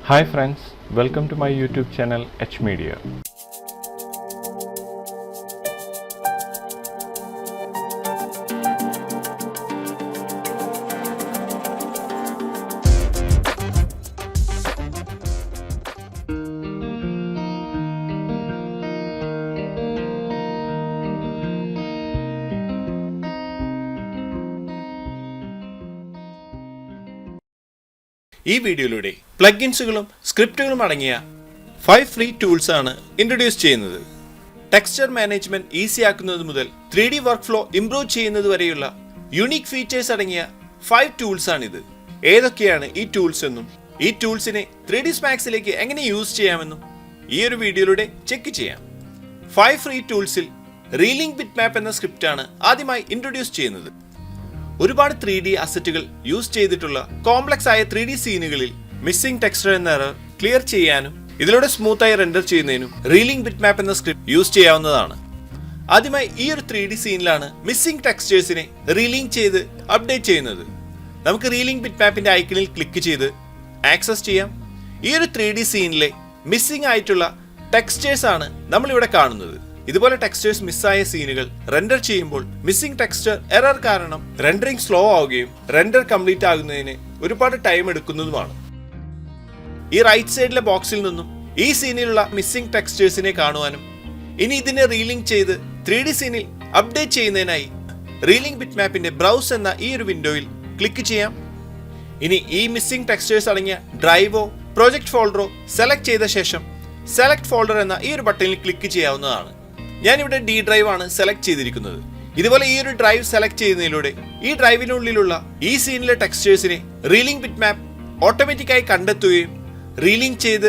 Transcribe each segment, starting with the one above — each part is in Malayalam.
Hi friends, welcome to my YouTube channel HMedia. ഈ വീഡിയോയിലൂടെ പ്ലഗിൻസുകളും സ്ക്രിപ്റ്റുകളും അടങ്ങിയ 5 ഫ്രീ ടൂൾസ് ആണ് ഇൻട്രൊഡ്യൂസ് ചെയ്യുന്നത്. ടെക്സ്ചർ മാനേജ്മെന്റ് ഈസി ആക്കുന്നത് മുതൽ 3D വർക്ക് ഫ്ലോ ഇംപ്രൂവ് ചെയ്യുന്നത് വരെയുള്ള യുണീക് ഫീച്ചേഴ്സ് അടങ്ങിയ 5 ടൂൾസ് ആണിത്. ഏതൊക്കെയാണ് ഈ ടൂൾസ് എന്നും ഈ ടൂൾസിനെ 3D സ്പാക്സിലേക്ക് എങ്ങനെ യൂസ് ചെയ്യാമെന്നും ഈ ഒരു വീഡിയോയിലൂടെ ചെക്ക് ചെയ്യാം. 5 ഫ്രീ ടൂൾസിൽ റീലിംഗ് ബിറ്റ് മാപ്പ് എന്ന സ്ക്രിപ്റ്റാണ് ആദ്യമായി ഇൻട്രൊഡ്യൂസ് ചെയ്യുന്നത്. ഒരുപാട് 3D അസറ്റുകൾ യൂസ് ചെയ്തിട്ടുള്ള കോംപ്ലക്സ് ആയ 3D സീനുകളിൽ മിസ്സിംഗ് ടെക്സ്ചർ എന്ന എറർ ക്ലിയർ ചെയ്യാനും ഇതിലൂടെ സ്മൂത്തായി റെൻഡർ ചെയ്യുന്നതിനും റീലിംഗ് ബിറ്റ് മാപ്പ് എന്ന സ്ക്രിപ്റ്റ് യൂസ് ചെയ്യാവുന്നതാണ്. ആദ്യമായി ഈ ഒരു 3D സീനിലാണ് മിസ്സിംഗ് ടെക്സ്ചേഴ്സിനെ റീലിംഗ് ചെയ്ത് അപ്ഡേറ്റ് ചെയ്യുന്നത്. നമുക്ക് റീലിംഗ് ബിറ്റ് മാപ്പിന്റെ ഐക്കണിൽ ക്ലിക്ക് ചെയ്ത് ആക്സസ് ചെയ്യാം. ഈ ഒരു 3D സീനിലെ മിസ്സിംഗ് ആയിട്ടുള്ള ടെക്സ്ചേഴ്സ് ആണ് നമ്മളിവിടെ കാണുന്നത്. ഇതുപോലെ ടെക്സ്ചേഴ്സ് മിസ്സായ സീനുകൾ റെൻഡർ ചെയ്യുമ്പോൾ മിസ്സിംഗ് ടെക്സ്ചർ എറർ കാരണം റെൻഡറിംഗ് സ്ലോ ആവുകയും റെൻഡർ കംപ്ലീറ്റ് ആകുന്നതിന് ഒരുപാട് ടൈം എടുക്കുന്നതുമാണ്. ഈ റൈറ്റ് സൈഡിലെ ബോക്സിൽ നിന്നും ഈ സീനിലുള്ള മിസ്സിംഗ് ടെക്സ്ചേഴ്സിനെ കാണുവാനും ഇനി ഇതിനെ റീലിംഗ് ചെയ്ത് 3D സീനിൽ അപ്ഡേറ്റ് ചെയ്യുന്നതിനായി റീലിംഗ് ബിറ്റ് മാപ്പിന്റെ ബ്രൗസ് എന്ന ഈ ഒരു വിൻഡോയിൽ ക്ലിക്ക് ചെയ്യാം. ഇനി ഈ മിസ്സിംഗ് ടെക്സ്ചേഴ്സ് അടങ്ങിയ ഡ്രൈവോ പ്രോജക്റ്റ് ഫോൾഡറോ സെലക്ട് ചെയ്ത ശേഷം സെലക്ട് ഫോൾഡർ എന്ന ഈ ഒരു ബട്ടണിൽ ക്ലിക്ക് ചെയ്യാവുന്നതാണ്. ഞാനിവിടെ ഡി ഡ്രൈവ് ആണ് സെലക്ട് ചെയ്തിരിക്കുന്നത്. ഇതുപോലെ ഈ ഒരു ഡ്രൈവ് സെലക്ട് ചെയ്യുന്നതിലൂടെ ഈ ഡ്രൈവിനുള്ളിലുള്ള ഈ സീനിലെ ടെക്സ്ചേഴ്സിനെ റീലിംഗ് ബിറ്റ് മാപ്പ് ഓട്ടോമാറ്റിക്കായി കണ്ടെത്തുകയും റീലിംഗ് ചെയ്ത്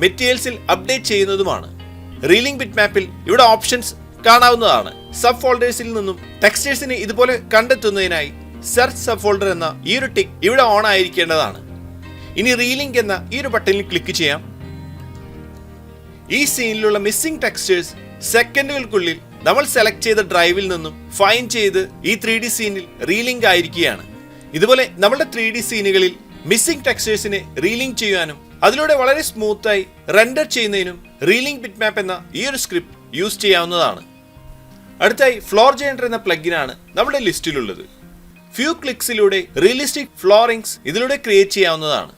മെറ്റീരിയൽസിൽ അപ്ഡേറ്റ് ചെയ്യുന്നതുമാണ്. റീലിംഗ് ബിറ്റ് മാപ്പിൽ ഇവിടെ ഓപ്ഷൻസ് കാണാവുന്നതാണ്. സബ് ഫോൾഡേഴ്സിൽ നിന്നും ടെക്സ്ചേഴ്സിനെ ഇതുപോലെ കണ്ടെത്തുന്നതിനായി സെർച്ച് സബ് ഫോൾഡർ എന്ന ഈ ഒരു ടിക്ക് ഇവിടെ ഓൺ ആയിരിക്കേണ്ടതാണ്. ഇനി റീലിംഗ് എന്ന ഈ ഒരു ബട്ടണിൽ ക്ലിക്ക് ചെയ്യാം. ഈ സീനിലുള്ള മിസ്സിംഗ് ടെക്സ്ചേഴ്സ് സെക്കൻഡുകൾക്കുള്ളിൽ നമ്മൾ സെലക്ട് ചെയ്ത ഡ്രൈവിൽ നിന്നും ഫൈൻഡ് ചെയ്ത് ഈ 3D സീനിൽ റീലിംഗ് ആയിരിക്കുകയാണ്. ഇതുപോലെ നമ്മുടെ 3D സീനുകളിൽ മിസ്സിംഗ് ടെക്സ്ചേഴ്സിനെ റീലിംഗ് ചെയ്യാനും അതിലൂടെ വളരെ സ്മൂത്തായി റെൻഡർ ചെയ്യുന്നതിനും റീലിംഗ് ബിറ്റ് മാപ്പ് എന്ന ഈ ഒരു സ്ക്രിപ്റ്റ് യൂസ് ചെയ്യാവുന്നതാണ്. അടുത്തായി ഫ്ലോർ ജനറേറ്റർ എന്ന പ്ലഗിനാണ് നമ്മുടെ ലിസ്റ്റിലുള്ളത്. ഫ്യൂ ക്ലിക്സിലൂടെ റിയലിസ്റ്റിക് ഫ്ലോറിങ്സ് ഇതിലൂടെ ക്രിയേറ്റ് ചെയ്യാവുന്നതാണ്.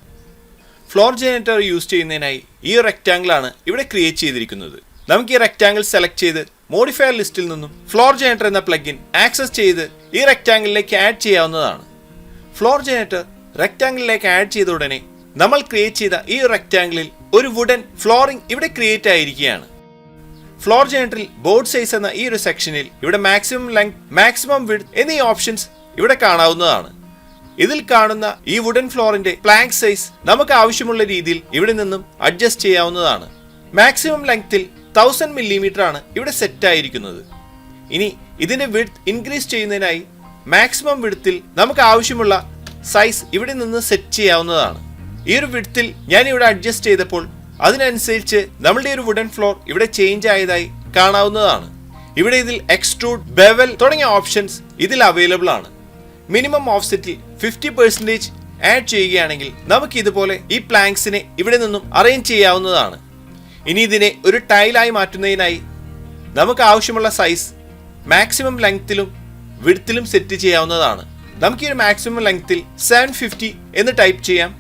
ഫ്ലോർ ജനറേറ്റർ യൂസ് ചെയ്യുന്നതിനായി ഈ ഒരു റെക്റ്റാങ്കിൾ ആണ് ഇവിടെ ക്രിയേറ്റ് ചെയ്തിരിക്കുന്നത്. നമുക്ക് ഈ റെക്റ്റാങ്കിൾ സെലക്ട് ചെയ്ത് മോഡിഫയർ ലിസ്റ്റിൽ നിന്നും ഫ്ലോർ ജനറേറ്റർ എന്ന പ്ലഗിൻ ആക്സസ് ചെയ്ത് ഈ റെക്റ്റാങ്കിളിലേക്ക് ആഡ് ചെയ്യാവുന്നതാണ്. ഫ്ലോർ ജനറേറ്റർ റെക്റ്റാങ്കിളിലേക്ക് ആഡ് ചെയ്ത ഉടനെ നമ്മൾ ക്രിയേറ്റ് ചെയ്ത ഈ റെക്റ്റാങ്കിളിൽ ഒരു വുഡൻ ഫ്ലോറിംഗ് ഇവിടെ ക്രിയേറ്റ് ആയിരിക്കുകയാണ്. ഫ്ലോർ ജനറേറ്ററിൽ ബോർഡ് സൈസ് എന്ന ഈ ഒരു സെക്ഷനിൽ ഇവിടെ മാക്സിമം ലെങ്ത്, മാക്സിമം വിഡ്ത് എന്നീ ഓപ്ഷൻസ് ഇവിടെ കാണാവുന്നതാണ്. ഇതിൽ കാണുന്ന ഈ വുഡൻ ഫ്ലോറിന്റെ പ്ലാങ്ക് സൈസ് നമുക്ക് ആവശ്യമുള്ള രീതിയിൽ ഇവിടെ നിന്നും അഡ്ജസ്റ്റ് ചെയ്യാവുന്നതാണ്. മാക്സിമം ലെങ്ത്തിൽ 1000 മില്ലിമീറ്റർ ആണ് ഇവിടെ സെറ്റ് ആയിരിക്കുന്നത്. ഇനി ഇതിന്റെ വിഡ്ത് ഇൻക്രീസ് ചെയ്യുന്നതിനായി മാക്സിമം വിഡ്ത്തിൽ നമുക്ക് ആവശ്യമുള്ള സൈസ് ഇവിടെ നിന്ന് സെറ്റ് ചെയ്യാവുന്നതാണ്. ഈ ഒരു വിഡ്ത്തിൽ ഞാൻ ഇവിടെ അഡ്ജസ്റ്റ് ചെയ്തപ്പോൾ അതിനനുസരിച്ച് നമ്മളുടെ ഒരു വുഡൻ ഫ്ലോർ ഇവിടെ ചേഞ്ച് ആയതായി കാണാവുന്നതാണ്. ഇവിടെ ഇതിൽ എക്സ്ട്രൂഡ്, ബെവൽ തുടങ്ങിയ ഓപ്ഷൻസ് ഇതിൽ അവൈലബിൾ ആണ്. മിനിമം ഓഫ്സെറ്റിൽ 50% ആഡ് ചെയ്യുകയാണെങ്കിൽ നമുക്ക് ഇതുപോലെ ഈ പ്ലാങ്ക്സിനെ ഇവിടെ നിന്നും അറേഞ്ച് ചെയ്യാവുന്നതാണ്. ഇനി ഇതിനെ ഒരു ടൈലായി മാറ്റുന്നതിനായി നമുക്ക് ആവശ്യമുള്ള സൈസ് മാക്സിമം ലെങ്ത്തിലും വിഡ്ത്തിലും സെറ്റ് ചെയ്യാവുന്നതാണ്. നമുക്ക് ഈ ഒരു മാക്സിമം ലെങ്ത്തിൽ 750 എന്ന് ടൈപ്പ് ചെയ്യാം.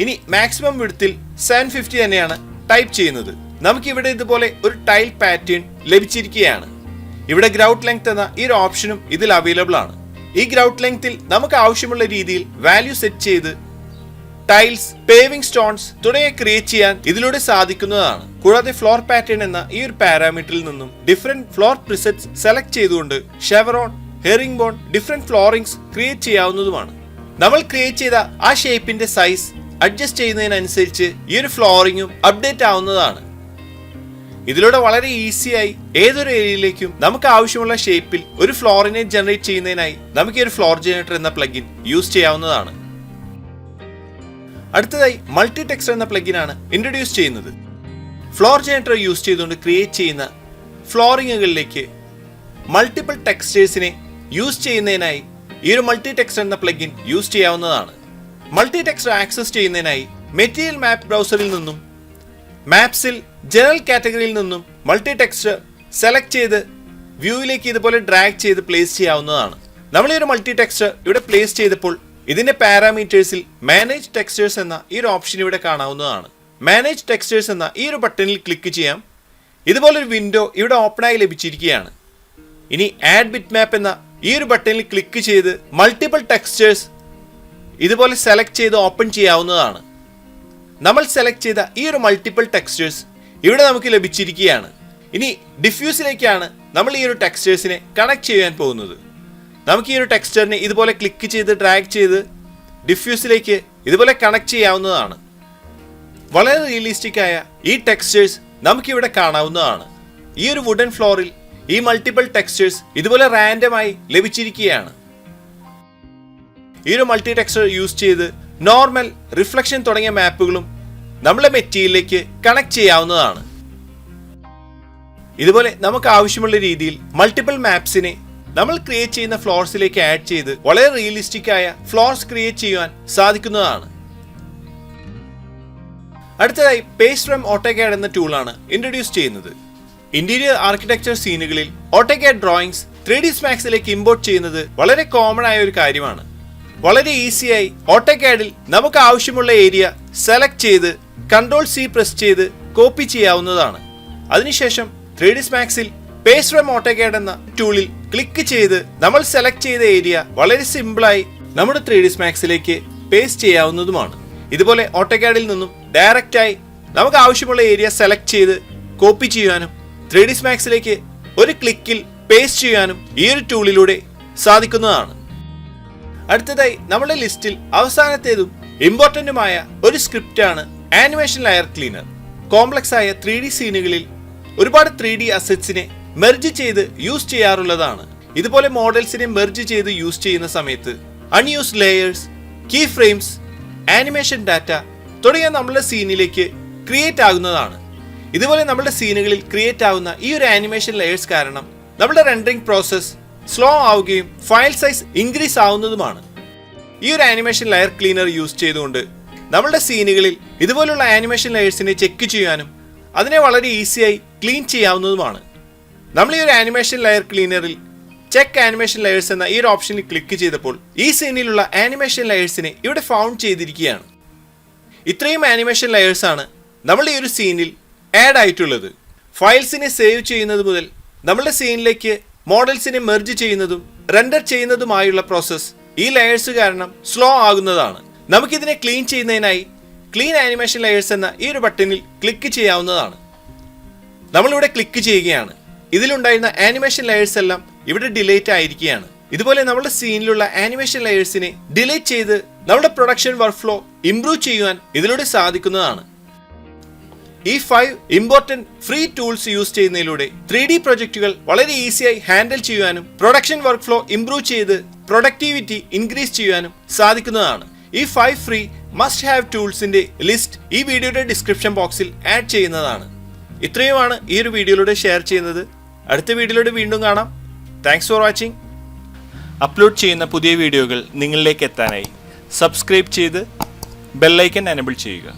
ഇനി മാക്സിമം വിഡ്ത്തിൽ 750 തന്നെയാണ് ടൈപ്പ് ചെയ്യുന്നത്. നമുക്ക് ഇവിടെ ഇതുപോലെ ഒരു ടൈൽ പാറ്റേൺ ലഭിച്ചിരിക്കുകയാണ്. ഇവിടെ ഗ്രൗട്ട് ലെങ്ത് എന്ന ഈ ഒരു ഓപ്ഷനും ഇതിൽ അവൈലബിൾ ആണ്. ഈ ഗ്രൗട്ട് ലെങ്ത്തിൽ നമുക്ക് ആവശ്യമുള്ള രീതിയിൽ വാല്യൂ സെറ്റ് ചെയ്ത് ടൈൽസ്, പേവിംഗ് സ്റ്റോൺസ് തുടങ്ങിയ ക്രിയേറ്റ് ചെയ്യാൻ ഇതിലൂടെ സാധിക്കുന്നതാണ്. കൂടാതെ ഫ്ലോർ പാറ്റേൺ എന്ന ഈ ഒരു പാരാമീറ്ററിൽ നിന്നും ഡിഫറെന്റ് ഫ്ലോർ പ്രിസെറ്റ്സ് സെലക്ട് ചെയ്തുകൊണ്ട് chevron, herringbone, different floorings create ചെയ്യാവുന്നതുമാണ്. നമ്മൾ ക്രിയേറ്റ് ചെയ്ത ആ ഷേപ്പിന്റെ സൈസ് അഡ്ജസ്റ്റ് ചെയ്യുന്നതിനനുസരിച്ച് ഈ ഒരു ഫ്ലോറിംഗും അപ്ഡേറ്റ് ആവുന്നതാണ്. ഇതിലൂടെ വളരെ ഈസിയായി ഏതൊരു ഏരിയയിലേക്കും നമുക്ക് ആവശ്യമുള്ള ഷേപ്പിൽ ഒരു ഫ്ലോറിനെ ജനറേറ്റ് ചെയ്യുന്നതിനായി നമുക്ക് ഈ ഒരു ഫ്ലോർ ജനറേറ്റർ എന്ന പ്ലഗിൻ യൂസ് ചെയ്യാവുന്നതാണ്. അടുത്തതായി മൾട്ടി ടെക്സ്ചർ എന്ന പ്ലഗിനാണ് ഇൻട്രൊഡ്യൂസ് ചെയ്യുന്നത്. ഫ്ലോർ ജനറേറ്റർ യൂസ് ചെയ്തുകൊണ്ട് ക്രിയേറ്റ് ചെയ്യുന്ന ഫ്ലോറിങ്ങുകളിലേക്ക് മൾട്ടിപ്പിൾ ടെക്സ്ചേഴ്സിനെ യൂസ് ചെയ്യുന്നതിനായി ഈ ഒരു മൾട്ടി ടെക്സ്ചർ എന്ന പ്ലഗിൻ യൂസ് ചെയ്യാവുന്നതാണ്. മൾട്ടി ടെക്സ്ചർ ആക്സസ് ചെയ്യുന്നതിനായി മെറ്റീരിയൽ മാപ്പ് ബ്രൗസറിൽ നിന്നും മാപ്സിൽ ജനറൽ കാറ്റഗറിയിൽ നിന്നും മൾട്ടി ടെക്സ്ചർ സെലക്ട് ചെയ്ത് വ്യൂവിലേക്ക് ഇതുപോലെ ഡ്രാഗ് ചെയ്ത് പ്ലേസ് ചെയ്യാവുന്നതാണ്. നമ്മൾ ഈ ഒരു മൾട്ടി ടെക്സ്ചർ ഇവിടെ പ്ലേസ് ചെയ്തപ്പോൾ ഇതിന്റെ പാരാമീറ്റേഴ്സിൽ മാനേജ് ടെക്സ്ചേഴ്സ് എന്ന ഈ ഒരു ഓപ്ഷൻ ഇവിടെ കാണാവുന്നതാണ്. മാനേജ് ടെക്സ്ചേഴ്സ് എന്ന ഈ ഒരു ബട്ടണിൽ ക്ലിക്ക് ചെയ്യാം. ഇതുപോലൊരു വിൻഡോ ഇവിടെ ഓപ്പണായി ലഭിച്ചിരിക്കുകയാണ്. ഇനി ആഡ് ബിറ്റ് മാപ്പ് എന്ന ഈ ഒരു ബട്ടണിൽ ക്ലിക്ക് ചെയ്ത് മൾട്ടിപ്പിൾ ടെക്സ്ചേഴ്സ് ഇതുപോലെ സെലക്ട് ചെയ്ത് ഓപ്പൺ ചെയ്യാവുന്നതാണ്. നമ്മൾ സെലക്ട് ചെയ്ത ഈ ഒരു മൾട്ടിപ്പിൾ ടെക്സ്ചേഴ്സ് ഇവിടെ നമുക്ക് ലഭിച്ചിരിക്കുകയാണ്. ഇനി ഡിഫ്യൂസിലേക്കാണ് നമ്മൾ ഈ ഒരു ടെക്സ്ചേഴ്സിനെ കണക്ട് ചെയ്യാൻ പോകുന്നത്. നമുക്ക് ഈ ഒരു ടെക്സ്ചറിനെ ഇതുപോലെ ക്ലിക്ക് ചെയ്ത് ഡ്രാഗ് ചെയ്ത് ഡിഫ്യൂസിലേക്ക് ഇതുപോലെ കണക്ട് ചെയ്യാവുന്നതാണ്. വളരെ റിയലിസ്റ്റിക് ആയ ഈ ടെക്സ്ചേഴ്സ് നമുക്കിവിടെ കാണാവുന്നതാണ്. ഈ ഒരു വുഡൻ ഫ്ലോറിൽ ഈ മൾട്ടിപ്പിൾ ടെക്സ്ചേഴ്സ് ഇതുപോലെ റാൻഡമായി ലഭിച്ചിരിക്കുകയാണ്. ഈ ഒരു മൾട്ടി ടെക്സ്ചർ യൂസ് ചെയ്ത് നോർമൽ, റിഫ്ലക്ഷൻ തുടങ്ങിയ മാപ്പുകളും നമ്മളെ മെറ്റീരിയലിലേക്ക് കണക്ട് ചെയ്യാവുന്നതാണ്. ഇതുപോലെ നമുക്ക് ആവശ്യമുള്ള രീതിയിൽ മൾട്ടിപ്പിൾ മാപ്സിനെ നമ്മൾ ക്രിയേറ്റ് ചെയ്യുന്ന ഫ്ലോർസിലേക്ക് ആഡ് ചെയ്ത് വളരെ റിയലിസ്റ്റിക് ആയ ഫ്ലോർസ് ക്രിയേറ്റ് ചെയ്യുവാൻ സാധിക്കുന്നതാണ്. അടുത്തതായി പേസ്റ്റ് ഫ്രം ഓട്ടോകാഡ് എന്ന ടൂളാണ് ഇൻട്രൊഡ്യൂസ് ചെയ്യുന്നത്. ഇന്റീരിയർ ആർക്കിടെക്ചർ സീനുകളിൽ ഓട്ടോകാഡ് ഡ്രോയിങ്സ് 3D മാക്സിലേക്ക് ഇമ്പോർട്ട് ചെയ്യുന്നത് വളരെ കോമൺ ആയ ഒരു കാര്യമാണ്. വളരെ ഈസിയായി ഓട്ടോകാഡിൽ നമുക്ക് ആവശ്യമുള്ള ഏരിയ സെലക്ട് ചെയ്ത് Ctrl+C പ്രസ് ചെയ്ത് കോപ്പി ചെയ്യാവുന്നതാണ്. അതിനുശേഷം 3D മാക്സിൽ പേസ്റ്റ് ഫ്രം ഓട്ടോകാഡ് എന്ന ടൂളിൽ ക്ലിക്ക് ചെയ്ത് നമ്മൾ സെലക്ട് ചെയ്ത ഏരിയ വളരെ സിമ്പിളായി നമ്മുടെ 3D മാക്സിലേക്ക് പേസ്റ്റ് ചെയ്യാവുന്നതുമാണ്. ഇതുപോലെ ഓട്ടോകാഡിൽ നിന്നും ഡയറക്റ്റായി നമുക്ക് ആവശ്യമുള്ള ഏരിയ സെലക്ട് ചെയ്ത് കോപ്പി ചെയ്യാനും 3D മാക്സിലേക്ക് ഒരു ക്ലിക്കിൽ പേസ്റ്റ് ചെയ്യാനും ഈ ഒരു ടൂളിലൂടെ സാധിക്കുന്നതാണ്. അടുത്തതായി നമ്മുടെ ലിസ്റ്റിൽ അവസാനത്തേതും ഇമ്പോർട്ടന്റുമായ ഒരു സ്ക്രിപ്റ്റാണ് ആനിമേഷൻ ലെയർ ക്ലീനർ. കോംപ്ലക്സ് ആയ 3D സീനുകളിൽ ഒരുപാട് 3D അസറ്റ്സിനെ മെർജ് ചെയ്ത് യൂസ് ചെയ്യാറുള്ളതാണ്. ഇതുപോലെ മോഡൽസിനെ മെർജ് ചെയ്ത് യൂസ് ചെയ്യുന്ന സമയത്ത് unused layers, key frames, animation data തുടങ്ങിയ നമ്മുടെ സീനിലേക്ക് ക്രിയേറ്റ് ആകുന്നതാണ്. ഇതുപോലെ നമ്മുടെ സീനുകളിൽ ക്രിയേറ്റ് ആവുന്ന ഈ ഒരു ആനിമേഷൻ ലെയേഴ്സ് കാരണം നമ്മുടെ റെൻഡറിംഗ് പ്രോസസ് സ്ലോ ആവുകയും ഫയൽ സൈസ് ഇൻക്രീസ് ആവുന്നതുമാണ്. ഈ ഒരു ആനിമേഷൻ ലെയർ ക്ലീനർ യൂസ് ചെയ്തുകൊണ്ട് നമ്മുടെ സീനുകളിൽ ഇതുപോലുള്ള ആനിമേഷൻ ലെയേഴ്സിനെ ചെക്ക് ചെയ്യാനും അതിനെ വളരെ ഈസിയായി ക്ലീൻ ചെയ്യാവുന്നതുമാണ്. നമ്മൾ ഈ ഒരു ആനിമേഷൻ ലെയർ ക്ലീനറിൽ ചെക്ക് ആനിമേഷൻ ലെയേഴ്സ് എന്ന ഈ ഒരു ഓപ്ഷനിൽ ക്ലിക്ക് ചെയ്തപ്പോൾ ഈ സീനിലുള്ള ആനിമേഷൻ ലെയേഴ്സിനെ ഇവിടെ ഫൗണ്ട് ചെയ്തിരിക്കുകയാണ്. ഇത്രയും ആനിമേഷൻ ലെയേഴ്സ് ആണ് നമ്മൾ ഈ ഒരു സീനിൽ ആഡ് ആയിട്ടുള്ളത്. ഫയൽസിനെ സേവ് ചെയ്യുന്നത് മുതൽ നമ്മുടെ സീനിലേക്ക് മോഡൽസിനെ മെർജ് ചെയ്യുന്നതും റെൻഡർ ചെയ്യുന്നതുമായുള്ള പ്രോസസ് ഈ ലെയേഴ്സ് കാരണം സ്ലോ ആകുന്നതാണ്. നമുക്കിതിനെ ക്ലീൻ ചെയ്യുന്നതിനായി ക്ലീൻ ആനിമേഷൻ ലെയേഴ്സ് എന്ന ഈ ഒരു ബട്ടണിൽ ക്ലിക്ക് ചെയ്യാവുന്നതാണ്. നമ്മളിവിടെ ക്ലിക്ക് ചെയ്യുകയാണ്. ഇതിലുണ്ടായിരുന്ന ആനിമേഷൻ ലെയേഴ്സ് എല്ലാം ഇവിടെ ഡിലീറ്റ് ആയിരിക്കുകയാണ്. ഇതുപോലെ നമ്മുടെ സീനിലുള്ള ആനിമേഷൻ ലെയേഴ്സിനെ ഡിലീറ്റ് ചെയ്ത് നമ്മുടെ പ്രൊഡക്ഷൻ വർക്ക് ഫ്ലോ ഇംപ്രൂവ് ചെയ്യുവാൻ ഇതിലൂടെ സാധിക്കുന്നതാണ്. ഈ 5 ഇമ്പോർട്ടന്റ് ഫ്രീ ടൂൾസ് യൂസ് ചെയ്യുന്നതിലൂടെ 3D പ്രൊജക്റ്റുകൾ വളരെ ഈസിയായി ഹാൻഡിൽ ചെയ്യുവാനും പ്രൊഡക്ഷൻ വർക്ക് ഫ്ലോ ഇംപ്രൂവ് ചെയ്ത് പ്രൊഡക്ടിവിറ്റി ഇൻക്രീസ് ചെയ്യുവാനും സാധിക്കുന്നതാണ്. ഈ 5 ഫ്രീ മസ്റ്റ് ഹാവ് ടൂൾസിന്റെ ലിസ്റ്റ് ഈ വീഡിയോയുടെ ഡിസ്ക്രിപ്ഷൻ ബോക്സിൽ ആഡ് ചെയ്യുന്നതാണ്. ഇത്രയുമാണ് ഈ ഒരു വീഡിയോയിലൂടെ ഷെയർ ചെയ്യുന്നത്. അടുത്ത വീഡിയോയിലൂടെ വീണ്ടും കാണാം. Thanks for watching. അപ്ലോഡ് ചെയ്യുന്ന പുതിയ വീഡിയോകൾ നിങ്ങളിലേക്ക് എത്താനായി സബ്സ്ക്രൈബ് ചെയ്ത് ബെല്ലൈക്കൺ എനേബിൾ ചെയ്യുക.